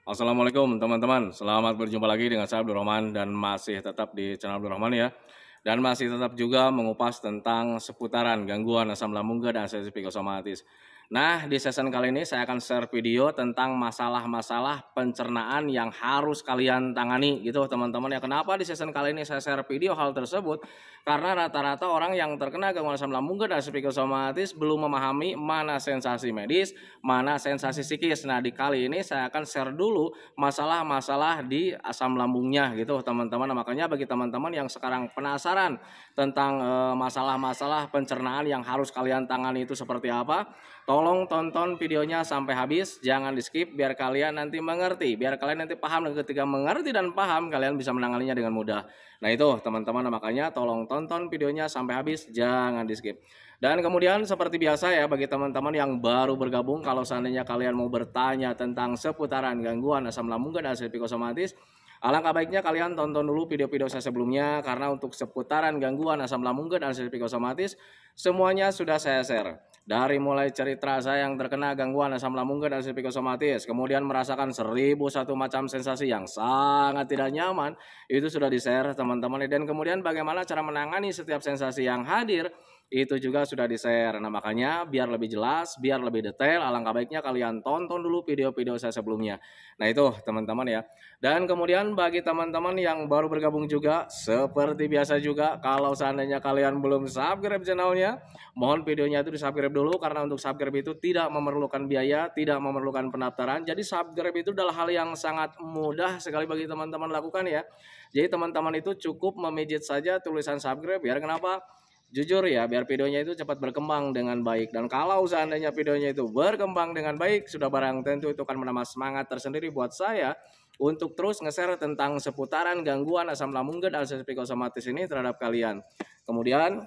Assalamualaikum teman-teman, selamat berjumpa lagi dengan saya Abdul Rahman dan masih tetap di channel Abdul Rahman ya. Dan masih tetap juga mengupas tentang seputaran gangguan asam lambung dan sensitif psikosomatis. Nah, di season kali ini saya akan share video tentang masalah-masalah pencernaan yang harus kalian tangani gitu teman-teman ya. Kenapa di season kali ini saya share video hal tersebut? Karena rata-rata orang yang terkena gangguan asam lambung dan psikosomatis belum memahami mana sensasi medis, mana sensasi psikis. Nah, di kali ini saya akan share dulu masalah-masalah di asam lambungnya gitu teman-teman. Nah, makanya bagi teman-teman yang sekarang penasaran tentang masalah-masalah pencernaan yang harus kalian tangani itu seperti apa, tolong tonton videonya sampai habis, jangan di skip biar kalian nanti mengerti, biar kalian nanti paham, dan ketika mengerti dan paham kalian bisa menanganinya dengan mudah. Nah itu teman-teman, makanya tolong tonton videonya sampai habis, jangan di skip. Dan kemudian seperti biasa ya, bagi teman-teman yang baru bergabung, kalau seandainya kalian mau bertanya tentang seputaran gangguan asam lambung dan sensitif psikosomatis, alangkah baiknya kalian tonton dulu video-video saya sebelumnya, karena untuk seputaran gangguan asam lambung dan sensitif psikosomatis semuanya sudah saya share. Dari mulai cerita saya yang terkena gangguan asam lambung dan sensitif psikosomatis, kemudian merasakan 1001 macam sensasi yang sangat tidak nyaman, itu sudah di-share teman-teman. Dan kemudian bagaimana cara menangani setiap sensasi yang hadir, itu juga sudah di-share. Nah, makanya biar lebih jelas, biar lebih detail, alangkah baiknya kalian tonton dulu video-video saya sebelumnya. Nah, itu teman-teman ya. Dan kemudian bagi teman-teman yang baru bergabung juga, seperti biasa juga, kalau seandainya kalian belum subscribe channelnya, mohon videonya itu di-subscribe dulu, karena untuk subscribe itu tidak memerlukan biaya, tidak memerlukan pendaftaran. Jadi subscribe itu adalah hal yang sangat mudah sekali bagi teman-teman lakukan ya. Jadi teman-teman itu cukup memijit saja tulisan subscribe, biar kenapa? Jujur ya, biar videonya itu cepat berkembang dengan baik. Dan kalau seandainya videonya itu berkembang dengan baik, sudah barang tentu itu akan menambah semangat tersendiri buat saya untuk terus nge-share tentang seputaran gangguan asam lambung dan sensitif psikosomatis ini terhadap kalian. Kemudian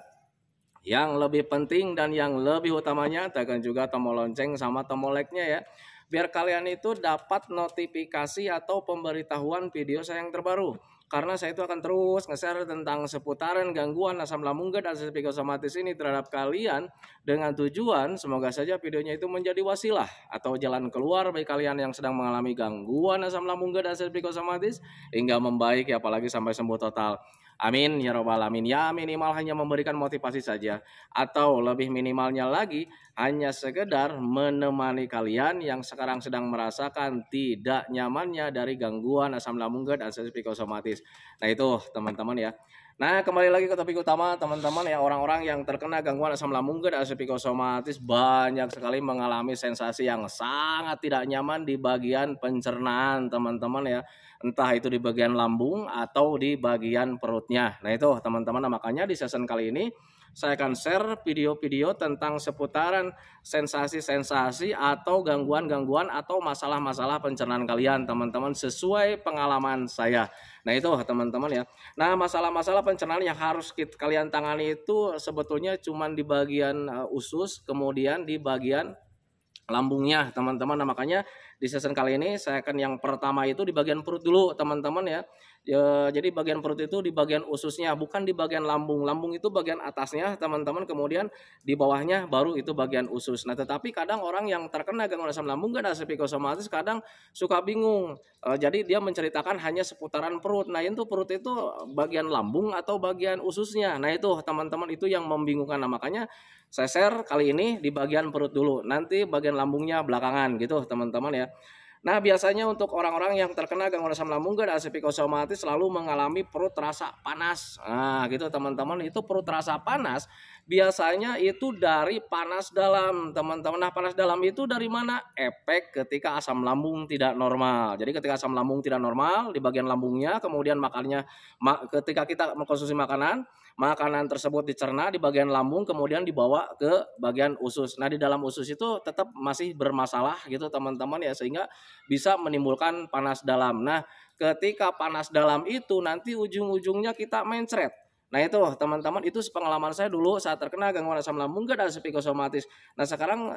yang lebih penting dan yang lebih utamanya, tekan juga tombol lonceng sama tombol like-nya ya, biar kalian itu dapat notifikasi atau pemberitahuan video saya yang terbaru. Karena saya itu akan terus nge-share tentang seputaran gangguan asam lambung dan sensitif psikosomatis ini terhadap kalian, dengan tujuan semoga saja videonya itu menjadi wasilah atau jalan keluar bagi kalian yang sedang mengalami gangguan asam lambung dan sensitif psikosomatis hingga membaik ya, apalagi sampai sembuh total. Amin ya robbal alamin. Ya, minimal hanya memberikan motivasi saja, atau lebih minimalnya lagi hanya sekedar menemani kalian yang sekarang sedang merasakan tidak nyamannya dari gangguan asam lambung dan sensitif psikosomatis. Nah itu teman-teman ya. Nah, kembali lagi ke topik utama teman-teman ya. Orang-orang yang terkena gangguan asam lambung dan sensitif psikosomatis banyak sekali mengalami sensasi yang sangat tidak nyaman di bagian pencernaan teman-teman ya, entah itu di bagian lambung atau di bagian perutnya. Nah itu teman-teman, makanya di season kali ini saya akan share video-video tentang seputaran sensasi-sensasi atau gangguan-gangguan atau masalah-masalah pencernaan kalian teman-teman, sesuai pengalaman saya. Nah itu teman-teman ya. Nah, masalah-masalah pencernaan yang harus kalian tangani itu sebetulnya cuma di bagian usus, kemudian di bagian lambungnya teman-teman. Nah, makanya di season kali ini saya akan yang pertama itu di bagian perut dulu teman-teman ya. Jadi bagian perut itu di bagian ususnya, bukan di bagian lambung. Lambung itu bagian atasnya teman-teman, kemudian di bawahnya baru itu bagian usus. Nah, tetapi kadang orang yang terkena gangguan asam lambung dan sensitif psikosomatis kadang suka bingung. Jadi dia menceritakan hanya seputaran perut. Nah, itu perut itu bagian lambung atau bagian ususnya. Nah, itu teman-teman itu yang membingungkan. Nah, makanya saya share kali ini di bagian perut dulu, nanti bagian lambungnya belakangan gitu teman-teman ya. Nah, biasanya untuk orang-orang yang terkena gangguan asam lambung dan sensitif psikosomatis selalu mengalami perut terasa panas. Nah, gitu teman-teman, itu perut terasa panas biasanya itu dari panas dalam, teman-teman. Nah, panas dalam itu dari mana? Efek ketika asam lambung tidak normal. Jadi ketika asam lambung tidak normal di bagian lambungnya, kemudian makannya ketika kita mengkonsumsi makanan tersebut dicerna di bagian lambung, kemudian dibawa ke bagian usus. Nah, di dalam usus itu tetap masih bermasalah gitu teman-teman ya, sehingga bisa menimbulkan panas dalam. Nah, ketika panas dalam itu nanti ujung-ujungnya kita mencret. Nah, itu teman-teman, itu pengalaman saya dulu saat terkena gangguan asam lambung dan sensitif psikosomatis. Nah, sekarang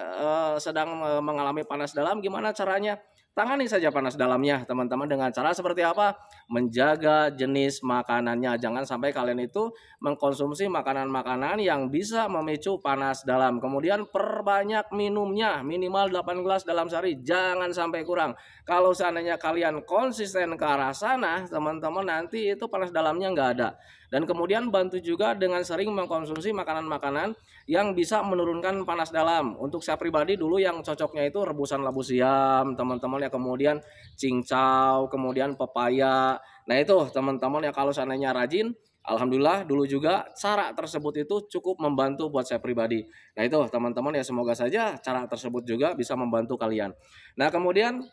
sedang mengalami panas dalam, gimana caranya? tangani saja panas dalamnya teman-teman dengan cara seperti apa? Menjaga jenis makanannya. Jangan sampai kalian itu mengkonsumsi makanan-makanan yang bisa memicu panas dalam. Kemudian perbanyak minumnya, minimal 8 gelas dalam sehari, jangan sampai kurang. Kalau seandainya kalian konsisten ke arah sana, teman-teman, nanti itu panas dalamnya nggak ada. Dan kemudian bantu juga dengan sering mengkonsumsi makanan-makanan yang bisa menurunkan panas dalam. Untuk saya pribadi dulu yang cocoknya itu rebusan labu siam, teman-teman ya, kemudian cincau, kemudian pepaya. Nah itu teman-teman ya, kalau seandainya rajin, alhamdulillah dulu juga cara tersebut itu cukup membantu buat saya pribadi. Nah itu teman-teman ya, semoga saja cara tersebut juga bisa membantu kalian. Nah kemudian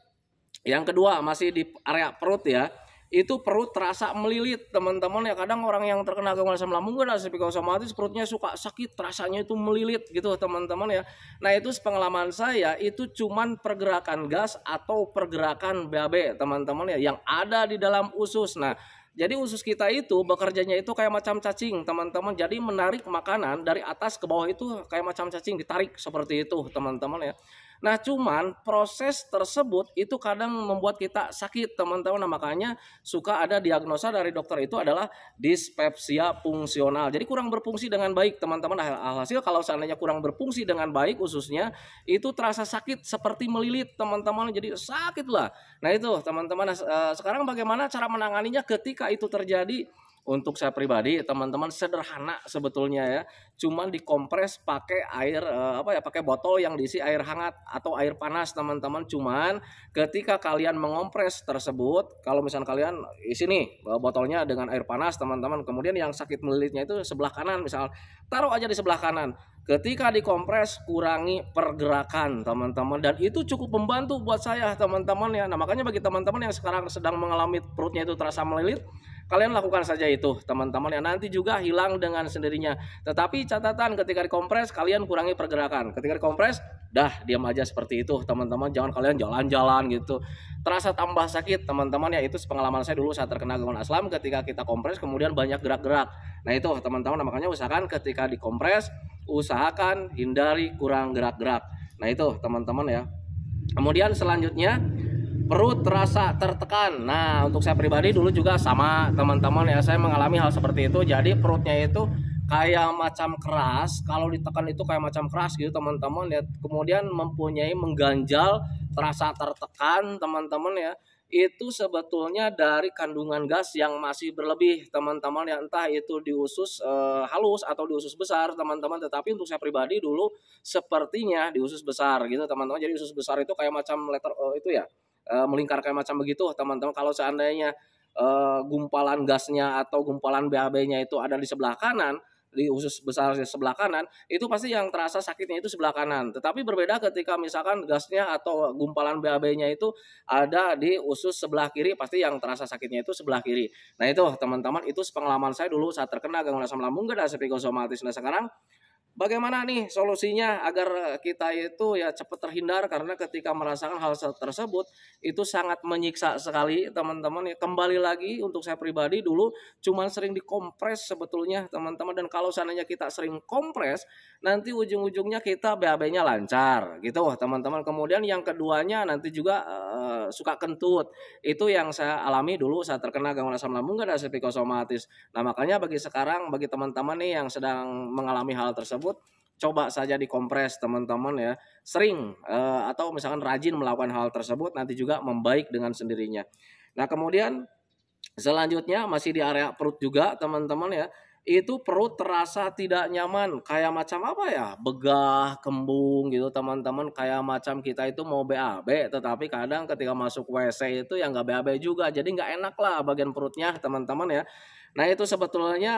yang kedua masih di area perut ya. Itu perut terasa melilit teman-teman ya, kadang orang yang terkena gangguan asam lambung kan otomatis perutnya suka sakit, rasanya itu melilit gitu teman-teman ya. Nah itu pengalaman saya itu cuman pergerakan gas atau pergerakan BAB teman-teman ya yang ada di dalam usus. Nah jadi usus kita itu bekerjanya itu kayak macam cacing teman-teman, jadi menarik makanan dari atas ke bawah itu kayak macam cacing ditarik seperti itu teman-teman ya. Nah cuman proses tersebut itu kadang membuat kita sakit teman-teman. Nah makanya suka ada diagnosa dari dokter itu adalah dispepsia fungsional. Jadi kurang berfungsi dengan baik teman-teman. Alhasil kalau seandainya kurang berfungsi dengan baik ususnya itu terasa sakit seperti melilit teman-teman. Jadi sakit lah. Nah itu teman-teman. Sekarang bagaimana cara menanganinya ketika itu terjadi? Untuk saya pribadi teman-teman sederhana sebetulnya ya, cuman dikompres pakai air pakai botol yang diisi air hangat atau air panas teman-teman. Cuman ketika kalian mengompres tersebut, kalau misalnya kalian isi nih botolnya dengan air panas teman-teman, kemudian yang sakit melilitnya itu sebelah kanan, misal taruh aja di sebelah kanan. Ketika dikompres kurangi pergerakan teman-teman, dan itu cukup membantu buat saya teman-teman ya. Nah makanya bagi teman-teman yang sekarang sedang mengalami perutnya itu terasa melilit, kalian lakukan saja itu teman-teman ya, nanti juga hilang dengan sendirinya. Tetapi catatan ketika dikompres kalian kurangi pergerakan. Ketika dikompres dah diam aja seperti itu teman-teman, jangan kalian jalan-jalan gitu, terasa tambah sakit teman-teman ya. Itu pengalaman saya dulu saat terkena gangguan asam, ketika kita kompres kemudian banyak gerak-gerak. Nah itu teman-teman, makanya usahakan ketika dikompres usahakan hindari kurang gerak-gerak. Nah itu teman-teman ya. Kemudian selanjutnya perut terasa tertekan. Nah untuk saya pribadi dulu juga sama teman-teman ya, saya mengalami hal seperti itu. Jadi perutnya itu kayak macam keras, kalau ditekan itu kayak macam keras gitu teman-teman ya. Kemudian mempunyai mengganjal, terasa tertekan teman-teman ya. Itu sebetulnya dari kandungan gas yang masih berlebih teman-teman ya, entah itu di usus halus atau di usus besar teman-teman. Tetapi untuk saya pribadi dulu sepertinya di usus besar gitu teman-teman. Jadi usus besar itu kayak macam letter itu ya, melingkar kayak macam begitu teman-teman. Kalau seandainya gumpalan gasnya atau gumpalan BAB-nya itu ada di sebelah kanan, di usus besar di sebelah kanan, itu pasti yang terasa sakitnya itu sebelah kanan. Tetapi berbeda ketika misalkan gasnya atau gumpalan BAB-nya itu ada di usus sebelah kiri, pasti yang terasa sakitnya itu sebelah kiri. Nah itu teman-teman, itu pengalaman saya dulu saat terkena gangguan asam lambung dan psikosomatis. Nah sekarang bagaimana nih solusinya agar kita itu ya cepat terhindar, karena ketika merasakan hal tersebut itu sangat menyiksa sekali teman-teman ya. Kembali lagi untuk saya pribadi dulu cuman sering dikompres sebetulnya teman-teman, dan kalau seandainya kita sering kompres nanti ujung-ujungnya kita BAB-nya lancar gitu teman-teman. Kemudian yang keduanya nanti juga suka kentut. Itu yang saya alami dulu saat terkena gangguan asam lambung dan psikosomatis. Nah makanya bagi teman-teman nih yang sedang mengalami hal tersebut, coba saja dikompres teman-teman ya, sering atau misalkan rajin melakukan hal tersebut, nanti juga membaik dengan sendirinya. Nah kemudian selanjutnya masih di area perut juga teman-teman ya, itu perut terasa tidak nyaman, kayak macam apa ya, begah, kembung gitu teman-teman, kayak macam kita itu mau BAB tetapi kadang ketika masuk WC itu ya nggak BAB juga, jadi nggak enak lah bagian perutnya teman-teman ya. Nah itu sebetulnya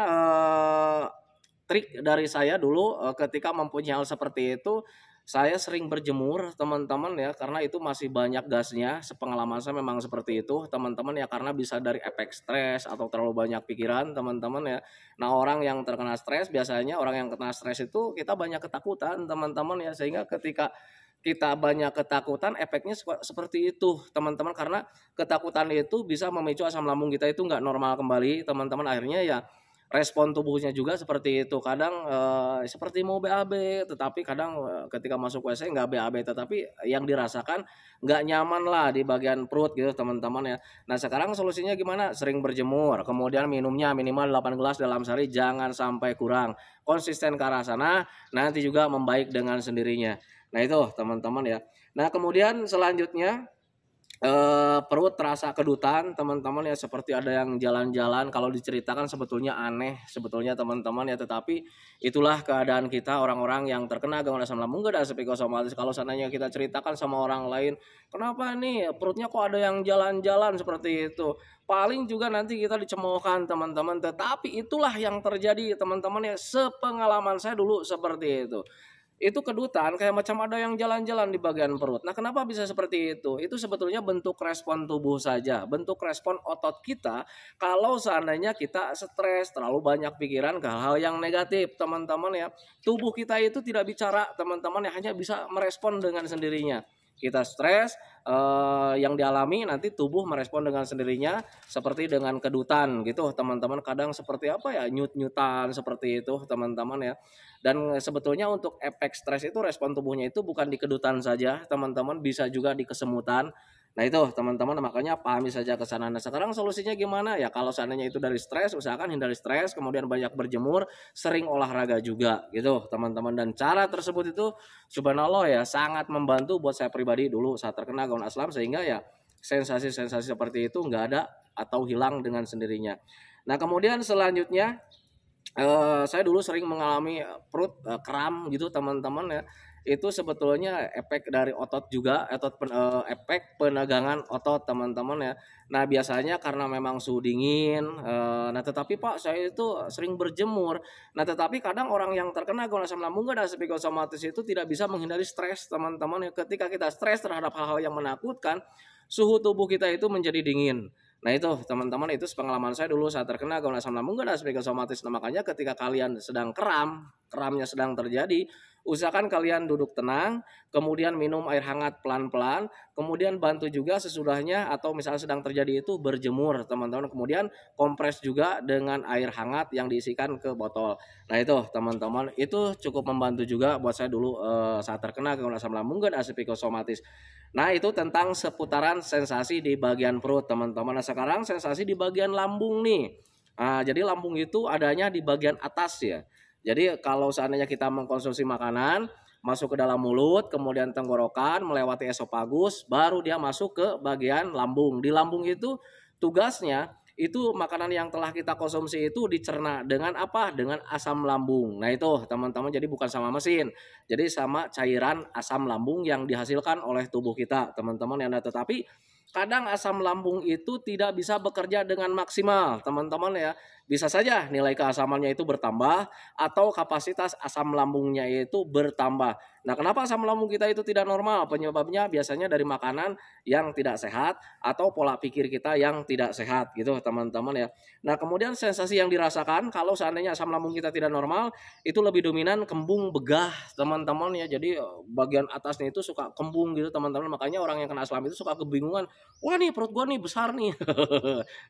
trik dari saya dulu ketika mempunyai hal seperti itu, saya sering berjemur teman-teman ya, karena itu masih banyak gasnya. Sepengalaman saya memang seperti itu teman-teman ya, karena bisa dari efek stres atau terlalu banyak pikiran teman-teman ya. Nah orang yang terkena stres, biasanya orang yang kena stres itu kita banyak ketakutan teman-teman ya, sehingga ketika kita banyak ketakutan efeknya seperti itu teman-teman, karena ketakutan itu bisa memicu asam lambung kita itu nggak normal kembali teman-teman. Akhirnya ya respon tubuhnya juga seperti itu. Kadang seperti mau BAB, tetapi kadang ketika masuk WC nggak BAB, tetapi yang dirasakan nggak nyaman lah di bagian perut gitu teman-teman ya. Nah sekarang solusinya gimana? Sering berjemur, kemudian minumnya minimal 8 gelas dalam sehari, jangan sampai kurang. Konsisten ke arah sana, nanti juga membaik dengan sendirinya. Nah itu teman-teman ya. Nah kemudian selanjutnya perut terasa kedutan teman-teman ya, seperti ada yang jalan-jalan. Kalau diceritakan sebetulnya aneh sebetulnya teman-teman ya, tetapi itulah keadaan kita orang-orang yang terkena gangguan asam lambung dan psikosomatis. Kalau seandainya kita ceritakan sama orang lain, kenapa nih perutnya kok ada yang jalan-jalan seperti itu, paling juga nanti kita dicemoohkan teman-teman. Tetapi itulah yang terjadi teman-teman ya, sepengalaman saya dulu seperti itu kedutan kayak macam ada yang jalan-jalan di bagian perut. Nah kenapa bisa seperti itu? Itu sebetulnya bentuk respon tubuh saja, bentuk respon otot kita kalau seandainya kita stres, terlalu banyak pikiran ke hal-hal yang negatif teman-teman ya. Tubuh kita itu tidak bicara teman-teman ya, hanya bisa merespon dengan sendirinya. Kita stres, yang dialami nanti tubuh merespon dengan sendirinya seperti dengan kedutan gitu teman-teman. Kadang seperti apa ya, nyut-nyutan seperti itu teman-teman ya. Dan sebetulnya untuk efek stres itu respon tubuhnya itu bukan di kedutan saja teman-teman, bisa juga di kesemutan. Nah itu teman-teman, makanya pahami saja ke sana. Nah sekarang solusinya gimana ya? Kalau seandainya itu dari stres, usahakan hindari stres, kemudian banyak berjemur, sering olahraga juga gitu teman-teman. Dan cara tersebut itu subhanallah ya, sangat membantu buat saya pribadi dulu saat terkena gangguan asam, sehingga ya sensasi-sensasi seperti itu nggak ada atau hilang dengan sendirinya. Nah kemudian selanjutnya saya dulu sering mengalami perut kram gitu teman-teman ya. Itu sebetulnya efek dari otot juga, efek penegangan otot teman-teman ya. Nah biasanya karena memang suhu dingin, nah tetapi Pak saya itu sering berjemur. Nah tetapi kadang orang yang terkena gangguan asam lambung dan psikosomatis itu tidak bisa menghindari stres teman-teman ya. Ketika kita stres terhadap hal-hal yang menakutkan, suhu tubuh kita itu menjadi dingin. Nah itu teman-teman, itu pengalaman saya dulu saat terkena gangguan asam lambung dan psikosomatis. Nah makanya ketika kalian sedang kramnya sedang terjadi, usahakan kalian duduk tenang, kemudian minum air hangat pelan-pelan, kemudian bantu juga sesudahnya atau misalnya sedang terjadi itu berjemur teman-teman, kemudian kompres juga dengan air hangat yang diisikan ke botol. Nah itu teman-teman, itu cukup membantu juga buat saya dulu saat terkena gangguan asam lambung dan psikosomatis. Nah itu tentang seputaran sensasi di bagian perut teman-teman. Nah sekarang sensasi di bagian lambung nih. Nah, jadi lambung itu adanya di bagian atas ya. Jadi kalau seandainya kita mengkonsumsi makanan, masuk ke dalam mulut, kemudian tenggorokan, melewati esofagus, baru dia masuk ke bagian lambung. Di lambung itu tugasnya itu makanan yang telah kita konsumsi itu dicerna dengan apa? Dengan asam lambung. Nah itu teman-teman, jadi bukan sama mesin, jadi sama cairan asam lambung yang dihasilkan oleh tubuh kita teman-teman. Yang tetapi kadang asam lambung itu tidak bisa bekerja dengan maksimal teman-teman ya. Bisa saja nilai keasamannya itu bertambah atau kapasitas asam lambungnya itu bertambah. Nah kenapa asam lambung kita itu tidak normal? Penyebabnya biasanya dari makanan yang tidak sehat atau pola pikir kita yang tidak sehat gitu teman-teman ya. Nah kemudian sensasi yang dirasakan kalau seandainya asam lambung kita tidak normal, itu lebih dominan kembung begah teman-teman ya. Jadi bagian atasnya itu suka kembung gitu teman-teman. Makanya orang yang kena asam lambung itu suka kebingungan, wah nih perut gua nih besar nih.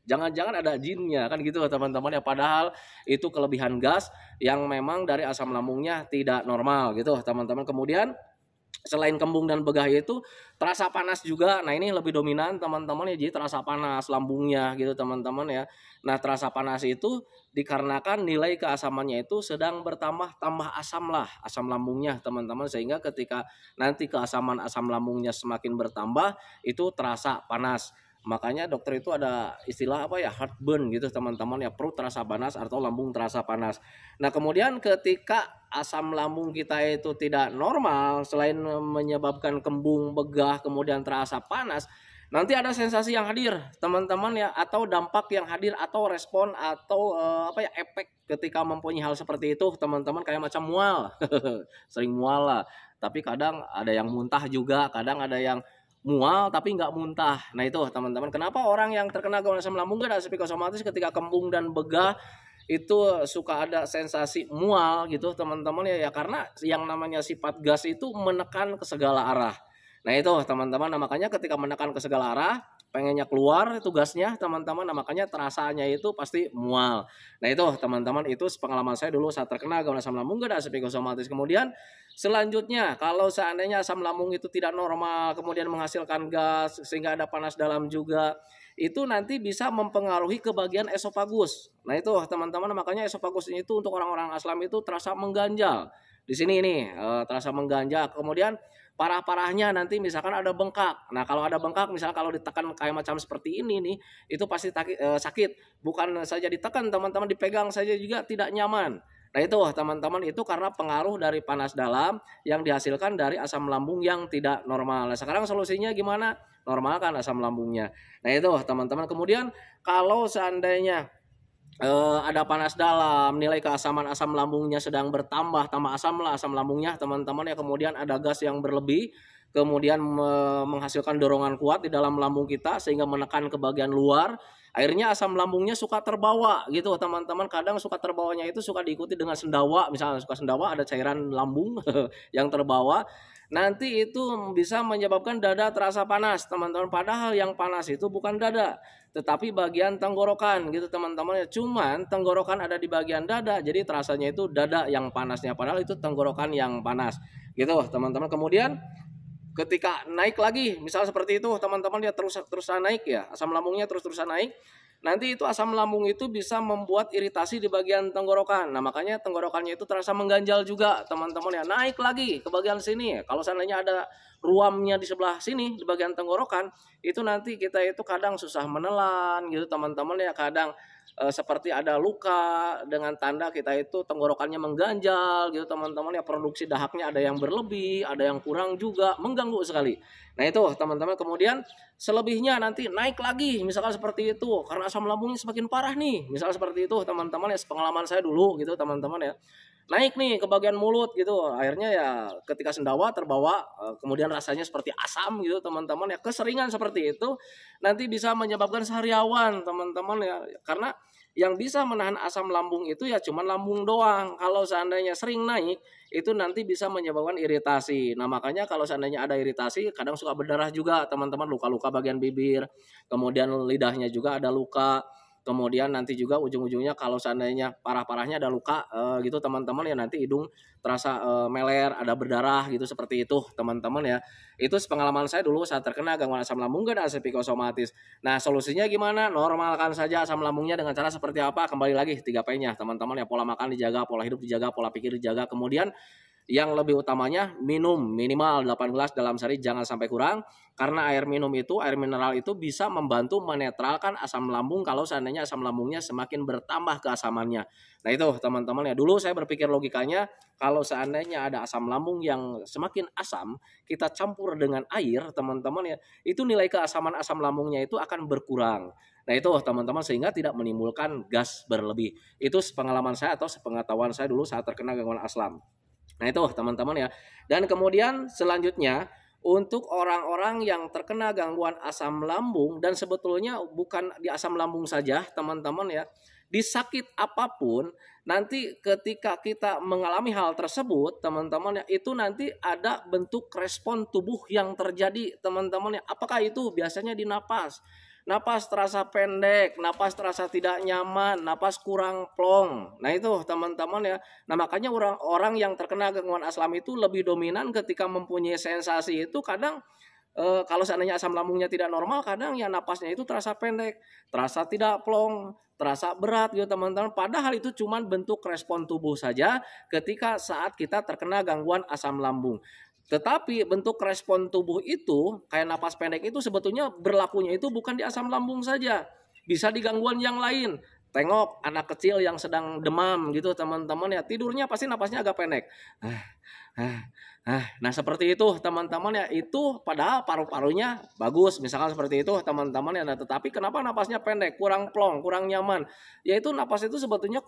Jangan-jangan ada jinnya kan gitu teman-teman ya, padahal itu kelebihan gas yang memang dari asam lambungnya tidak normal gitu teman-teman. Kemudian selain kembung dan begah itu terasa panas juga. Nah ini lebih dominan teman-teman ya, jadi terasa panas lambungnya gitu teman-teman ya. Nah terasa panas itu dikarenakan nilai keasamannya itu sedang bertambah, tambah asam lah asam lambungnya teman-teman, sehingga ketika nanti keasaman asam lambungnya semakin bertambah itu terasa panas. Makanya dokter itu ada istilah apa ya, heartburn gitu teman-teman ya, perut terasa panas atau lambung terasa panas. Nah kemudian ketika asam lambung kita itu tidak normal, selain menyebabkan kembung, begah, kemudian terasa panas, nanti ada sensasi yang hadir teman-teman ya, atau dampak yang hadir atau respon atau efek ketika mempunyai hal seperti itu teman-teman, kayak macam mual. Sering mual lah, tapi kadang ada yang muntah juga, kadang ada yang mual tapi nggak muntah. Nah itu teman-teman, kenapa orang yang terkena gangguan asam lambung dan psikosomatis ketika kembung dan begah itu suka ada sensasi mual gitu teman-teman ya, karena yang namanya sifat gas itu menekan ke segala arah. Nah itu teman-teman, nah, makanya ketika menekan ke segala arah, pengennya keluar tugasnya teman-teman, nah makanya terasanya itu pasti mual. Nah itu teman-teman, itu pengalaman saya dulu saat terkena gangguan asam lambung dan psikosomatis. Kemudian selanjutnya, kalau seandainya asam lambung itu tidak normal, kemudian menghasilkan gas sehingga ada panas dalam juga, itu nanti bisa mempengaruhi ke bagian esofagus. Nah itu teman-teman, makanya esofagus itu untuk orang-orang asam itu terasa mengganjal. Di sini ini terasa mengganjal. Kemudian parah-parahnya nanti misalkan ada bengkak. Nah kalau ada bengkak, misalnya kalau ditekan kayak macam seperti ini nih, itu pasti sakit. Bukan saja ditekan teman-teman, dipegang saja juga tidak nyaman. Nah itu teman-teman, itu karena pengaruh dari panas dalam yang dihasilkan dari asam lambung yang tidak normal. Nah sekarang solusinya gimana? Normalkan asam lambungnya. Nah itu teman-teman. Kemudian kalau seandainya ada panas dalam, nilai keasaman asam lambungnya sedang bertambah, tambah asam lah asam lambungnya teman-teman ya, kemudian ada gas yang berlebih, kemudian menghasilkan dorongan kuat di dalam lambung kita sehingga menekan ke bagian luar, akhirnya asam lambungnya suka terbawa gitu teman-teman. Kadang suka terbawanya itu suka diikuti dengan sendawa, misalnya suka sendawa ada cairan lambung yang terbawa. Nanti itu bisa menyebabkan dada terasa panas teman-teman, padahal yang panas itu bukan dada tetapi bagian tenggorokan gitu teman-teman ya. Cuman tenggorokan ada di bagian dada, jadi terasanya itu dada yang panasnya, padahal itu tenggorokan yang panas gitu teman-teman. Kemudian ketika naik lagi misal seperti itu teman-teman, dia terus-terusan naik ya, asam lambungnya terus-terusan naik, nanti itu asam lambung itu bisa membuat iritasi di bagian tenggorokan. Nah makanya tenggorokannya itu terasa mengganjal juga teman-teman ya, naik lagi ke bagian sini. Kalau seandainya ada ruamnya di sebelah sini di bagian tenggorokan, itu nanti kita itu kadang susah menelan gitu teman-teman ya, kadang seperti ada luka dengan tanda kita itu tenggorokannya mengganjal gitu teman-teman ya, produksi dahaknya ada yang berlebih, ada yang kurang juga, mengganggu sekali. Nah itu teman-teman. Kemudian selebihnya nanti naik lagi misalkan seperti itu karena asam lambungnya semakin parah nih, misal seperti itu teman-teman ya, pengalaman saya dulu gitu teman-teman ya, naik nih ke bagian mulut gitu, akhirnya ya ketika sendawa terbawa, kemudian rasanya seperti asam gitu teman-teman ya, keseringan seperti itu nanti bisa menyebabkan sariawan teman-teman ya, karena yang bisa menahan asam lambung itu ya cuma lambung doang. Kalau seandainya sering naik itu nanti bisa menyebabkan iritasi. Nah makanya kalau seandainya ada iritasi kadang suka berdarah juga teman-teman, luka-luka bagian bibir, kemudian lidahnya juga ada luka. Kemudian nanti juga ujung-ujungnya kalau seandainya parah-parahnya ada luka gitu teman-teman ya, nanti hidung terasa meler, ada berdarah gitu seperti itu teman-teman ya. Itu pengalaman saya dulu saat terkena gangguan asam lambung dan psikosomatis. Nah solusinya gimana? Normalkan saja asam lambungnya dengan cara seperti apa? Kembali lagi 3P-nya teman-teman ya, pola makan dijaga, pola hidup dijaga, pola pikir dijaga. Kemudian yang lebih utamanya minum minimal 8 gelas dalam sehari, jangan sampai kurang, karena air minum itu, air mineral itu bisa membantu menetralkan asam lambung kalau seandainya asam lambungnya semakin bertambah keasamannya. Nah itu teman-teman ya, dulu saya berpikir logikanya kalau seandainya ada asam lambung yang semakin asam, kita campur dengan air teman-teman ya, itu nilai keasaman asam lambungnya itu akan berkurang. Nah itu teman-teman, sehingga tidak menimbulkan gas berlebih. Itu pengalaman saya atau sepengetahuan saya dulu saat terkena gangguan asam. Nah itu teman-teman ya. Dan kemudian selanjutnya untuk orang-orang yang terkena gangguan asam lambung, dan sebetulnya bukan di asam lambung saja teman-teman ya, di sakit apapun nanti ketika kita mengalami hal tersebut teman-teman ya, itu nanti ada bentuk respon tubuh yang terjadi teman-teman ya. Apakah itu? Biasanya di napas. Napas terasa pendek, napas terasa tidak nyaman, napas kurang plong. Nah itu teman-teman ya. Nah makanya orang-orang yang terkena gangguan asam itu lebih dominan ketika mempunyai sensasi itu kadang kalau seandainya asam lambungnya tidak normal, kadang ya napasnya itu terasa pendek, terasa tidak plong, terasa berat gitu teman-teman. Padahal itu cuma bentuk respon tubuh saja ketika saat kita terkena gangguan asam lambung. Tetapi bentuk respon tubuh itu kayak napas pendek itu sebetulnya berlakunya itu bukan di asam lambung saja, bisa di gangguan yang lain. Tengok anak kecil yang sedang demam gitu teman-teman ya, tidurnya pasti napasnya agak pendek. Nah seperti itu teman-teman ya, itu padahal paru-parunya bagus misalkan seperti itu teman-teman ya. Nah, tetapi kenapa napasnya pendek, kurang plong, kurang nyaman? Yaitu napas itu sebetulnya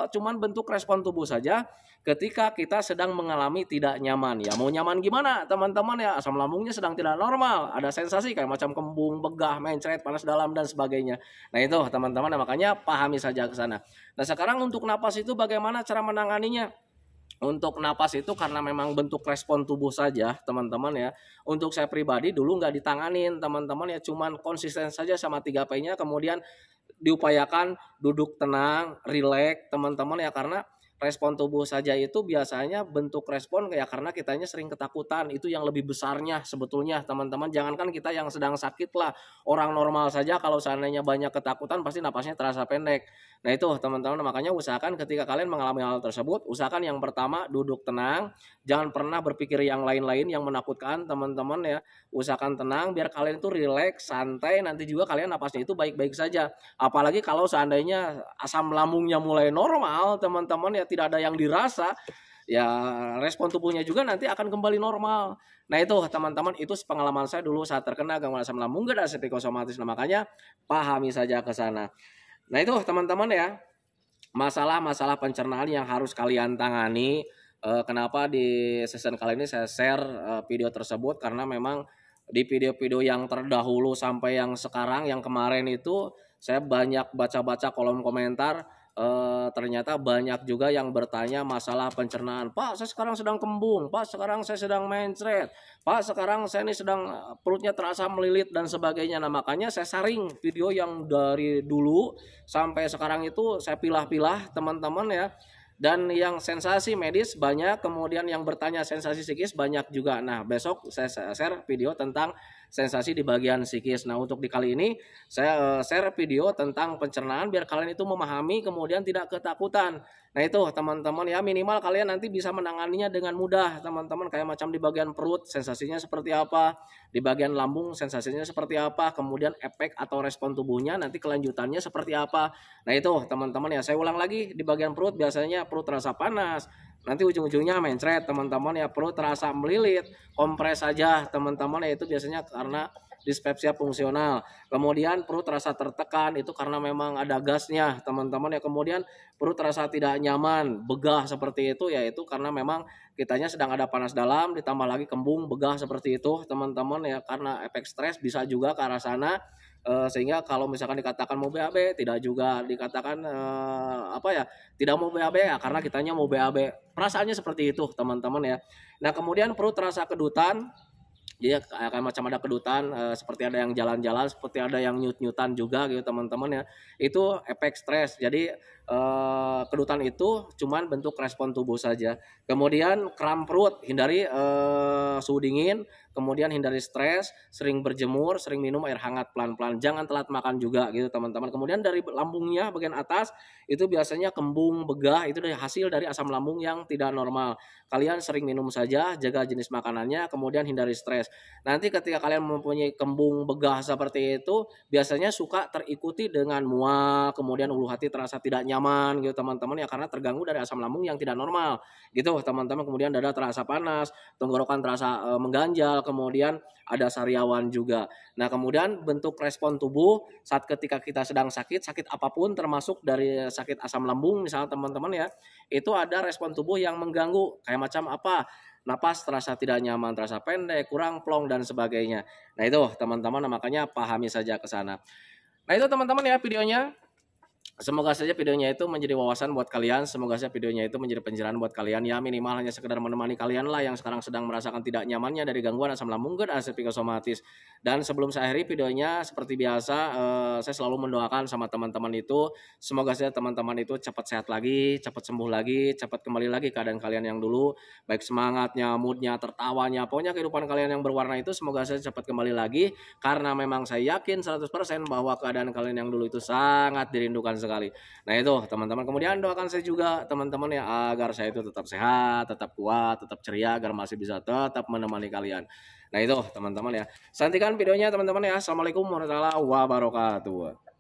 cuman bentuk respon tubuh saja ketika kita sedang mengalami tidak nyaman. Ya mau nyaman gimana teman-teman ya, asam lambungnya sedang tidak normal, ada sensasi kayak macam kembung, begah, mencret, panas dalam dan sebagainya. Nah itu teman-teman, nah, makanya pahami saja ke sana. Nah sekarang untuk napas itu bagaimana cara menanganinya? Untuk napas itu karena memang bentuk respon tubuh saja teman-teman ya. Untuk saya pribadi dulu nggak ditanganin teman-teman ya, cuman konsisten saja sama 3P-nya, kemudian diupayakan duduk tenang, rileks teman-teman ya, karena respon tubuh saja itu biasanya bentuk respon ya karena kitanya sering ketakutan, itu yang lebih besarnya sebetulnya teman-teman. Jangankan kita yang sedang sakit lah, orang normal saja kalau seandainya banyak ketakutan pasti napasnya terasa pendek. Nah itu teman-teman, makanya usahakan ketika kalian mengalami hal tersebut, usahakan yang pertama duduk tenang, jangan pernah berpikir yang lain-lain yang menakutkan teman-teman ya. Usahakan tenang biar kalian itu rileks, santai, nanti juga kalian napasnya itu baik-baik saja. Apalagi kalau seandainya asam lambungnya mulai normal, teman-teman ya, tidak ada yang dirasa, ya respon tubuhnya juga nanti akan kembali normal. Nah itu teman-teman, itu pengalaman saya dulu saat terkena gangguan asam lambung dan psikosomatis. Nah, makanya pahami saja ke sana. Nah itu teman-teman ya, masalah-masalah pencernaan yang harus kalian tangani. Kenapa di season kali ini saya share video tersebut, karena memang di video-video yang terdahulu sampai yang sekarang, yang kemarin itu saya banyak baca-baca kolom komentar, ternyata banyak juga yang bertanya masalah pencernaan. Pak, saya sekarang sedang kembung, Pak, sekarang saya sedang mencret, Pak, sekarang saya ini sedang perutnya terasa melilit dan sebagainya. Nah, makanya saya saring video yang dari dulu sampai sekarang itu saya pilah-pilah teman-teman ya. Dan yang sensasi medis banyak, kemudian yang bertanya sensasi psikis banyak juga. Nah, besok saya share video tentang sensasi di bagian psikis. Nah, untuk di kali ini saya share video tentang pencernaan biar kalian itu memahami kemudian tidak ketakutan. Nah, itu teman-teman ya, minimal kalian nanti bisa menanganinya dengan mudah teman-teman. Kayak macam di bagian perut sensasinya seperti apa, di bagian lambung sensasinya seperti apa, kemudian efek atau respon tubuhnya nanti kelanjutannya seperti apa. Nah itu teman-teman ya, saya ulang lagi, di bagian perut biasanya perut terasa panas, nanti ujung-ujungnya mencret teman-teman ya, perut terasa melilit, kompres saja teman-teman ya, itu biasanya karena dispepsia fungsional. Kemudian perut terasa tertekan, itu karena memang ada gasnya teman-teman ya. Kemudian perut terasa tidak nyaman, begah seperti itu ya, itu karena memang kitanya sedang ada panas dalam, ditambah lagi kembung, begah seperti itu teman-teman ya, karena efek stres bisa juga ke arah sana. Sehingga kalau misalkan dikatakan mau BAB, tidak juga dikatakan apa ya, tidak mau BAB ya, karena kitanya mau BAB. Perasaannya seperti itu teman-teman ya. Nah kemudian perut terasa kedutan, jadi kayak macam ada kedutan, seperti ada yang jalan-jalan, seperti ada yang nyut-nyutan juga gitu teman-teman ya. Itu efek stres. Jadi kedutan itu cuman bentuk respon tubuh saja. Kemudian kram perut, hindari suhu dingin, kemudian hindari stres, sering berjemur, sering minum air hangat pelan-pelan. Jangan telat makan juga gitu teman-teman. Kemudian dari lambungnya bagian atas itu biasanya kembung, begah, itu dari hasil dari asam lambung yang tidak normal. Kalian sering minum saja, jaga jenis makanannya, kemudian hindari stres. Nanti ketika kalian mempunyai kembung, begah seperti itu, biasanya suka terikuti dengan mual, kemudian ulu hati terasa tidak nyaman gitu teman-teman ya, karena terganggu dari asam lambung yang tidak normal gitu teman-teman. Kemudian dada terasa panas, tenggorokan terasa mengganjal, kemudian ada sariawan juga. Nah kemudian bentuk respon tubuh saat ketika kita sedang sakit apapun, termasuk dari sakit asam lambung misalnya teman-teman ya, itu ada respon tubuh yang mengganggu kayak macam apa, napas terasa tidak nyaman, terasa pendek, kurang plong dan sebagainya. Nah itu teman-teman, makanya pahami saja ke sana. Nah itu teman-teman ya videonya. Semoga saja videonya itu menjadi wawasan buat kalian, semoga saja videonya itu menjadi pencerahan buat kalian ya, minimal hanya sekedar menemani kalian lah yang sekarang sedang merasakan tidak nyamannya dari gangguan asam lambung dan psikosomatis. Dan sebelum saya akhiri videonya, seperti biasa saya selalu mendoakan sama teman-teman itu, semoga saja teman-teman itu cepat sehat lagi, cepat sembuh lagi, cepat kembali lagi keadaan kalian yang dulu, baik semangatnya, moodnya, tertawanya, pokoknya kehidupan kalian yang berwarna itu semoga saja cepat kembali lagi, karena memang saya yakin 100% bahwa keadaan kalian yang dulu itu sangat dirindukan sekali. Nah itu teman-teman, kemudian doakan saya juga teman-teman ya, agar saya itu tetap sehat, tetap kuat, tetap ceria, agar masih bisa tetap menemani kalian. Nah itu teman-teman ya, santikan videonya teman-teman ya. Assalamualaikum warahmatullahi wabarakatuh.